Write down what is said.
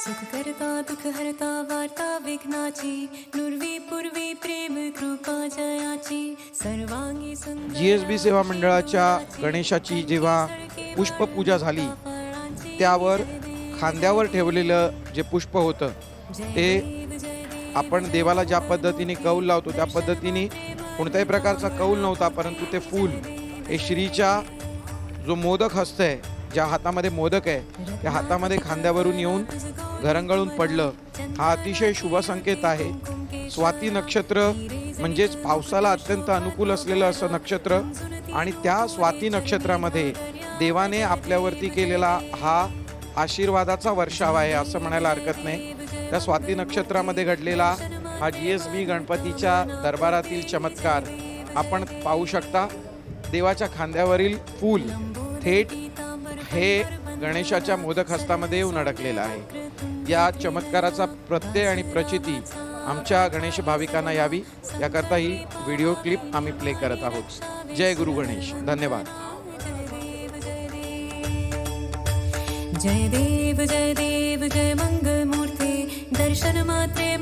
सुख करता दुख हरता वार्ता विघ्नाची नुर्वी पूर्वी प्रेम कृपा जयाची सर्वांगी सुंदर GSB सेवा मंडळाच्या गणेशाची जेव्हा पुष्पपूजा झाली त्यावर खांद्यावर ठेवलेलं जे पुष्प होतं ते आपण देवाला ज्या पद्धतीने कौल लावतो त्या पद्धतीने कोणत्याही प्रकारचा कौल नव्हता, परंतु ते फूल हे श्रीच्या जो मोदक हस्त आहे, ज्या हातामध्ये मोदक आहे त्या हातामध्ये खांद्यावरून येऊन घरंगळून पडलं. हा अतिशय शुभ संकेत आहे. स्वाती नक्षत्र म्हणजेच पावसाला अत्यंत अनुकूल असलेलं असं नक्षत्र आणि त्या स्वाती नक्षत्रामध्ये देवाने आपल्यावरती केलेला हा आशीर्वादाचा वर्षाव आहे असं म्हणायला हरकत नाही. त्या स्वाती नक्षत्रामध्ये घडलेला हा GSB गणपतीच्या दरबारातील चमत्कार आपण पाहू शकता. देवाच्या खांद्यावरील फूल थेट हे गणेशाच्या मोदक हस्तामध्ये येऊन अडकलेलं आहे. या चमत्काराचा प्रत्यय आणि प्रचिती आमच्या गणेश भाविकांना यावी याकरता ही व्हिडिओ क्लिप आम्ही प्ले करत आहोत. जय गुरु गणेश. धन्यवाद. जय देव जय मंगल मूर्ते दर्शन मात्रे